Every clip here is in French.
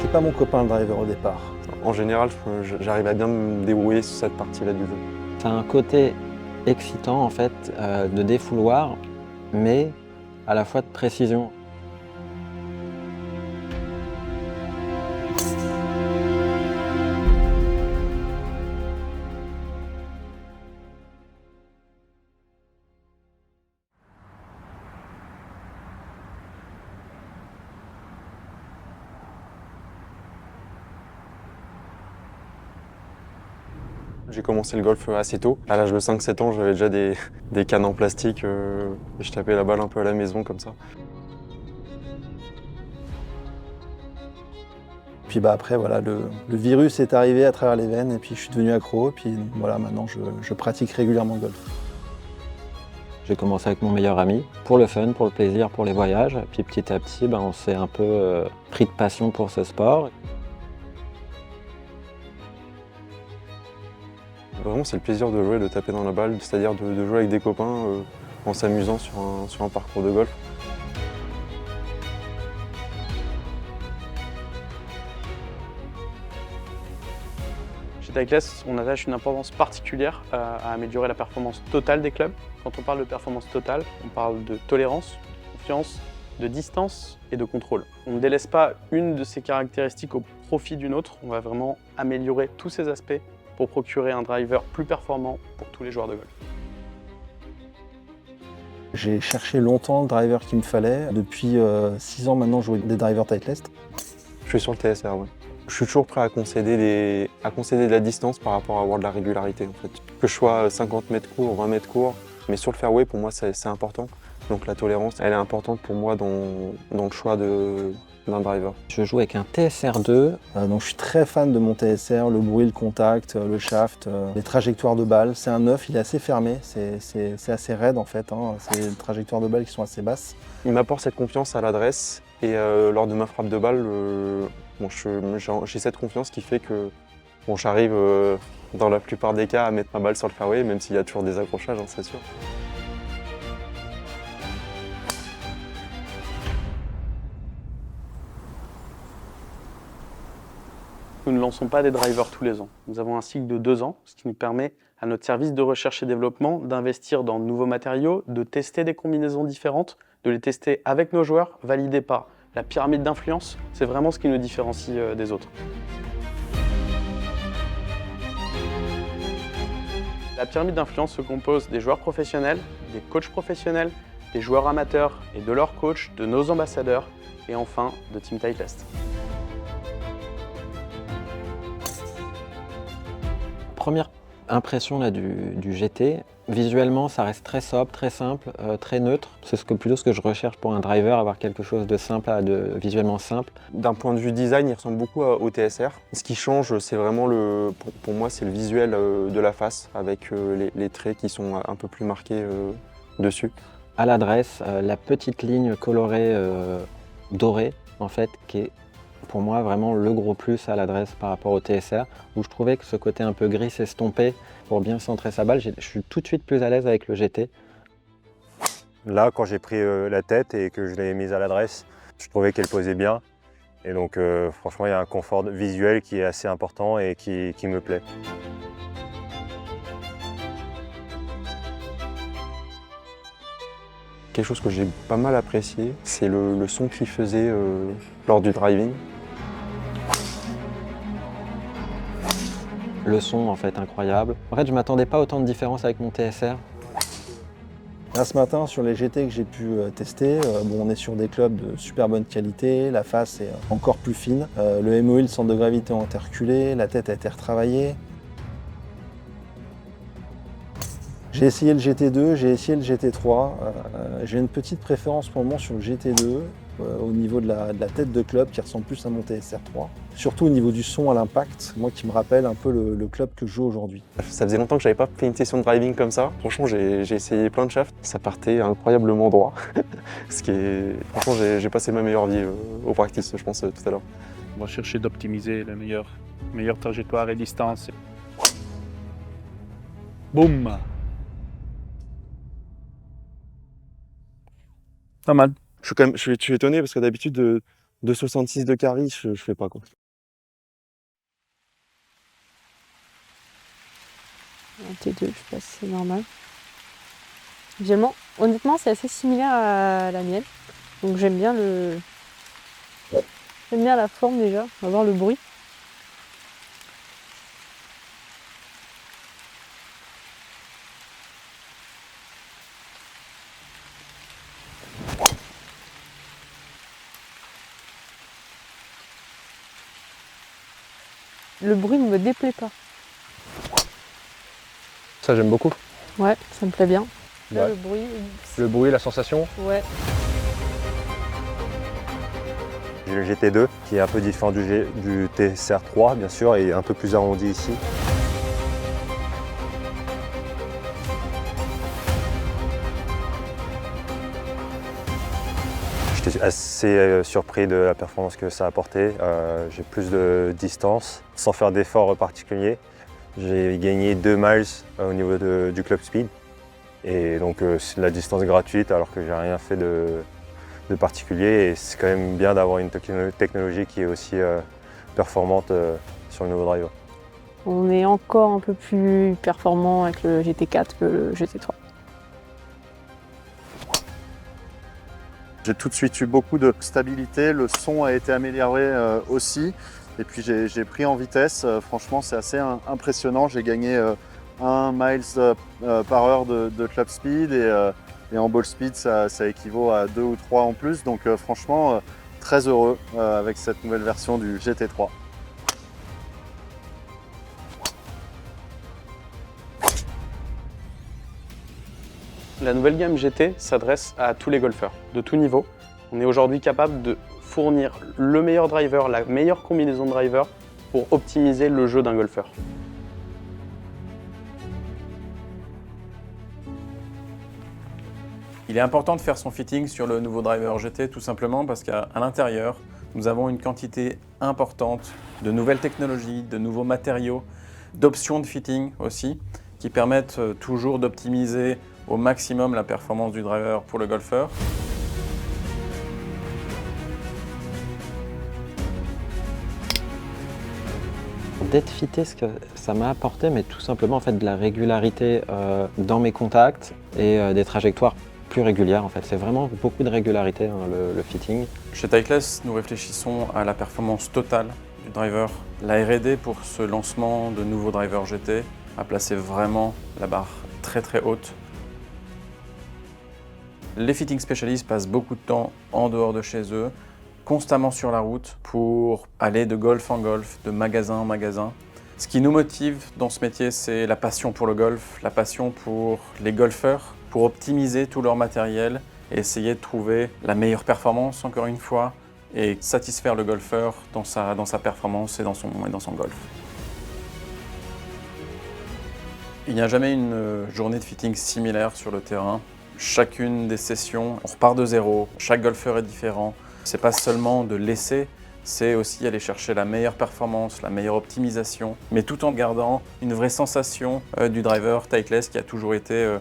C'était pas mon copain le driver au départ. En général, j'arrive à bien me débrouiller sur cette partie-là du jeu. C'est un côté excitant en fait de défouloir, mais à la fois de précision. J'ai commencé le golf assez tôt. À l'âge de 5-7 ans, j'avais déjà des cannes en plastique et je tapais la balle un peu à la maison comme ça. Puis après, voilà, le virus est arrivé à travers les veines et puis je suis devenu accro. Et puis voilà, maintenant je pratique régulièrement le golf. J'ai commencé avec mon meilleur ami, pour le fun, pour le plaisir, pour les voyages. Puis petit à petit, on s'est un peu pris de passion pour ce sport. Vraiment, c'est le plaisir de jouer, de taper dans la balle, c'est-à-dire de jouer avec des copains en s'amusant sur un parcours de golf. Chez Titleist, on attache une importance particulière à améliorer la performance totale des clubs. Quand on parle de performance totale, on parle de tolérance, de confiance, de distance et de contrôle. On ne délaisse pas une de ces caractéristiques au profit d'une autre. On va vraiment améliorer tous ces aspects pour procurer un driver plus performant pour tous les joueurs de golf. J'ai cherché longtemps le driver qu'il me fallait. Depuis 6 ans maintenant, je joue avec des drivers Titleist. Je suis sur le TSR, ouais. Je suis toujours prêt à concéder de la distance par rapport à avoir de la régularité en fait. Que je sois 50 mètres court, 20 mètres court, mais sur le fairway pour moi c'est important. Donc la tolérance, elle est importante pour moi dans le choix d'un driver. Je joue avec un TSR2. Donc je suis très fan de mon TSR, le bruit, le contact, le shaft, les trajectoires de balles. C'est un 9, il est assez fermé, c'est assez raide en fait. C'est des trajectoires de balles qui sont assez basses. Il m'apporte cette confiance à l'adresse et lors de ma frappe de balle, j'ai cette confiance qui fait que j'arrive dans la plupart des cas à mettre ma balle sur le fairway, même s'il y a toujours des accrochages, c'est sûr. Nous ne lançons pas des drivers tous les ans. Nous avons un cycle de 2 ans, ce qui nous permet à notre service de recherche et développement d'investir dans de nouveaux matériaux, de tester des combinaisons différentes, de les tester avec nos joueurs, validés par la pyramide d'influence. C'est vraiment ce qui nous différencie des autres. La pyramide d'influence se compose des joueurs professionnels, des coachs professionnels, des joueurs amateurs et de leurs coachs, de nos ambassadeurs et enfin de Team Titleist. Première impression là, du GT, visuellement ça reste très sobre, très simple, très neutre. C'est plutôt ce que je recherche pour un driver, avoir quelque chose de simple, visuellement simple. D'un point de vue design, il ressemble beaucoup au TSR. Ce qui change, c'est vraiment pour moi, c'est le visuel de la face avec les traits qui sont un peu plus marqués dessus. À l'adresse, la petite ligne colorée dorée en fait, qui est pour moi vraiment le gros plus à l'adresse par rapport au TSR, où je trouvais que ce côté un peu gris s'estompait pour bien centrer sa balle. Je suis tout de suite plus à l'aise avec le GT. Là, quand j'ai pris la tête et que je l'ai mise à l'adresse, je trouvais qu'elle posait bien. Et donc franchement, il y a un confort visuel qui est assez important et qui me plaît. Quelque chose que j'ai pas mal apprécié, c'est le son qu'il faisait lors du driving. Le son en fait incroyable. En fait, je m'attendais pas à autant de différence avec mon TSR. Là, ce matin, sur les GT que j'ai pu tester, on est sur des clubs de super bonne qualité, la face est encore plus fine, le MOI, le centre de gravité ont été reculés, la tête a été retravaillée. J'ai essayé le GT2, j'ai essayé le GT3. J'ai une petite préférence pour le moment sur le GT2 au niveau de la tête de club qui ressemble plus à mon TSR3. Surtout au niveau du son à l'impact, moi qui me rappelle un peu le club que je joue aujourd'hui. Ça faisait longtemps que j'avais pas fait une session de driving comme ça. Franchement, j'ai essayé plein de shafts. Ça partait incroyablement droit. Franchement, j'ai passé ma meilleure vie au practice, je pense, tout à l'heure. On va chercher d'optimiser la meilleure trajectoire et distance. Boum! Pas mal. Je suis étonné parce que d'habitude, 2,66 de carry, je fais pas quoi. Un T2, je sais pas si c'est normal. Visuellement, honnêtement, c'est assez similaire à la mienne. Donc j'aime bien j'aime bien la forme déjà. On va voir le bruit. Le bruit ne me déplaît pas. Ça, j'aime beaucoup. Ouais, ça me plaît bien. Là, Ouais. le bruit. Le bruit, la sensation. Ouais. J'ai le GT2 qui est un peu différent du TSR3 bien sûr et un peu plus arrondi ici. J'étais assez surpris de la performance que ça a apporté. J'ai plus de distance sans faire d'efforts particuliers. J'ai gagné 2 miles au niveau du club speed et donc c'est de la distance gratuite alors que j'ai rien fait de particulier et c'est quand même bien d'avoir une technologie qui est aussi performante sur le nouveau driver. On est encore un peu plus performant avec le GT4 que le GT3. J'ai tout de suite eu beaucoup de stabilité, le son a été amélioré aussi et puis j'ai pris en vitesse, franchement c'est assez impressionnant, j'ai gagné 1 miles par heure de club speed et en ball speed ça équivaut à 2 ou 3 en plus, donc franchement très heureux avec cette nouvelle version du GT3. La nouvelle gamme GT s'adresse à tous les golfeurs, de tout niveau. On est aujourd'hui capable de fournir le meilleur driver, la meilleure combinaison de driver pour optimiser le jeu d'un golfeur. Il est important de faire son fitting sur le nouveau driver GT tout simplement parce qu'à l'intérieur, nous avons une quantité importante de nouvelles technologies, de nouveaux matériaux, d'options de fitting aussi, qui permettent toujours d'optimiser au maximum la performance du driver pour le golfeur. D'être fité, ce que ça m'a apporté, mais tout simplement en fait, de la régularité dans mes contacts et des trajectoires plus régulières. En fait. C'est vraiment beaucoup de régularité, hein, le fitting. Chez Titleist, nous réfléchissons à la performance totale du driver. La R&D pour ce lancement de nouveaux drivers GT a placé vraiment la barre très très haute. Les fitting spécialistes passent beaucoup de temps en dehors de chez eux, constamment sur la route pour aller de golf en golf, de magasin en magasin. Ce qui nous motive dans ce métier, c'est la passion pour le golf, la passion pour les golfeurs, pour optimiser tout leur matériel et essayer de trouver la meilleure performance, encore une fois, et satisfaire le golfeur dans sa performance et dans son golf. Il n'y a jamais une journée de fitting similaire sur le terrain. Chacune des sessions, on repart de zéro, chaque golfeur est différent. C'est pas seulement de laisser, c'est aussi aller chercher la meilleure performance, la meilleure optimisation, mais tout en gardant une vraie sensation du driver Titleist qui a toujours été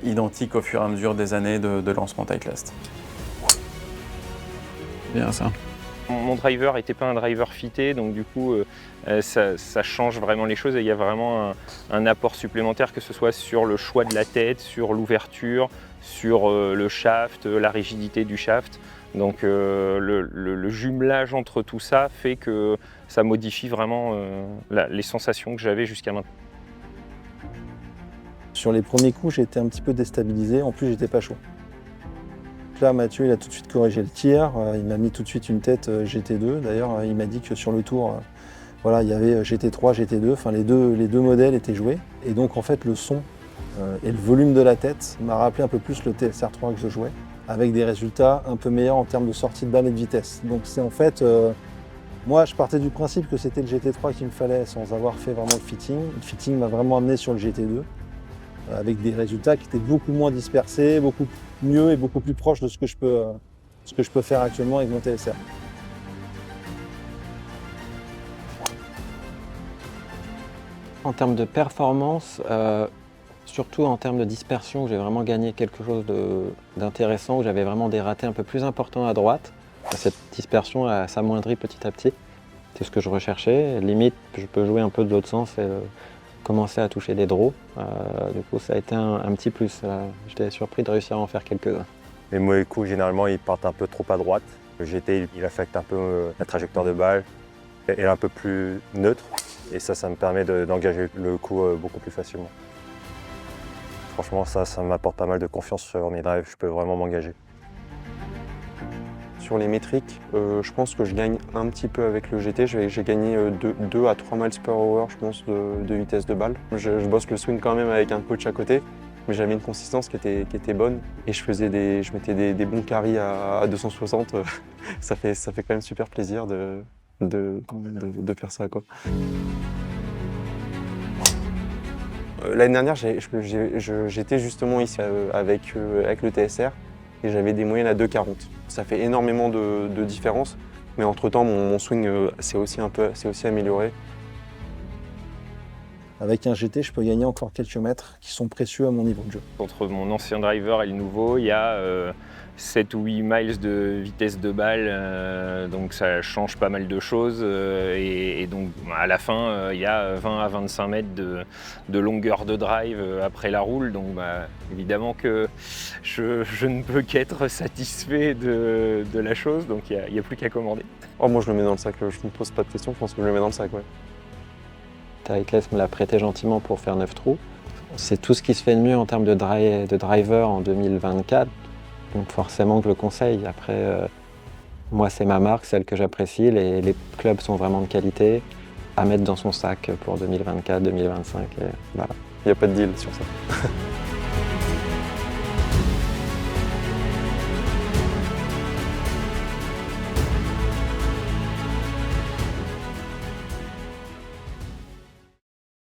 identique au fur et à mesure des années de lancement Titleist. Bien ça. Mon driver n'était pas un driver fité, donc du coup ça change vraiment les choses et il y a vraiment un apport supplémentaire, que ce soit sur le choix de la tête, sur l'ouverture, sur le shaft, la rigidité du shaft. Donc le jumelage entre tout ça fait que ça modifie vraiment les sensations que j'avais jusqu'à maintenant. Sur les premiers coups, j'ai été un petit peu déstabilisé, en plus j'étais pas chaud. Là, Mathieu, il a tout de suite corrigé le tir, il m'a mis tout de suite une tête GT2. D'ailleurs, il m'a dit que sur le tour, voilà, il y avait GT3, GT2, enfin les deux modèles étaient joués. Et donc en fait, le son et le volume de la tête m'a rappelé un peu plus le TSR3 que je jouais, avec des résultats un peu meilleurs en termes de sortie de balle et de vitesse. Donc c'est en fait, moi je partais du principe que c'était le GT3 qu'il me fallait sans avoir fait vraiment le fitting. Le fitting m'a vraiment amené sur le GT2, avec des résultats qui étaient beaucoup moins dispersés, beaucoup mieux et beaucoup plus proches de ce que je peux faire actuellement avec mon TSR. En termes de performance, surtout en termes de dispersion, où j'ai vraiment gagné quelque chose d'intéressant, où j'avais vraiment des ratés un peu plus importants à droite. Cette dispersion s'amoindrit petit à petit. C'est ce que je recherchais. Limite, je peux jouer un peu de l'autre sens et commencer à toucher des draws. Du coup, ça a été un petit plus. J'étais surpris de réussir à en faire quelques-uns. Les mauvais coups, généralement, ils partent un peu trop à droite. Le GT, il affecte un peu la trajectoire de balle. Elle est un peu plus neutre. Et ça me permet d'engager le coup beaucoup plus facilement. Franchement, ça m'apporte pas mal de confiance sur mes drives. Je peux vraiment m'engager. Sur les métriques, je pense que je gagne un petit peu avec le GT. J'ai gagné 2 à 3 miles per hour, je pense, de vitesse de balle. Je bosse le swing quand même avec un coach à côté, mais j'avais une consistance qui était bonne et je mettais des bons carries à 260. Ça fait quand même super plaisir de faire ça, quoi. L'année dernière, j'étais justement ici avec le TSR et j'avais des moyennes à 2,40. Ça fait énormément de différence, mais entre-temps, mon swing s'est aussi amélioré. Avec un GT, je peux gagner encore quelques mètres qui sont précieux à mon niveau de jeu. Entre mon ancien driver et le nouveau, il y a 7 ou 8 miles de vitesse de balle, donc ça change pas mal de choses. Et donc à la fin, il y a 20 à 25 mètres de longueur de drive après la roule. Donc évidemment que je ne peux qu'être satisfait de la chose, donc il n'y a plus qu'à commander. Oh, moi je le mets dans le sac, je ne me pose pas de questions, je pense que je le mets dans le sac. Ouais. Tariq me l'a prêté gentiment pour faire 9 trous. C'est tout ce qui se fait de mieux en termes de driver en 2024. Donc forcément que je le conseille. Après, moi c'est ma marque, celle que j'apprécie. Les clubs sont vraiment de qualité à mettre dans son sac pour 2024, 2025. Et voilà. Il n'y a pas de deal sur ça.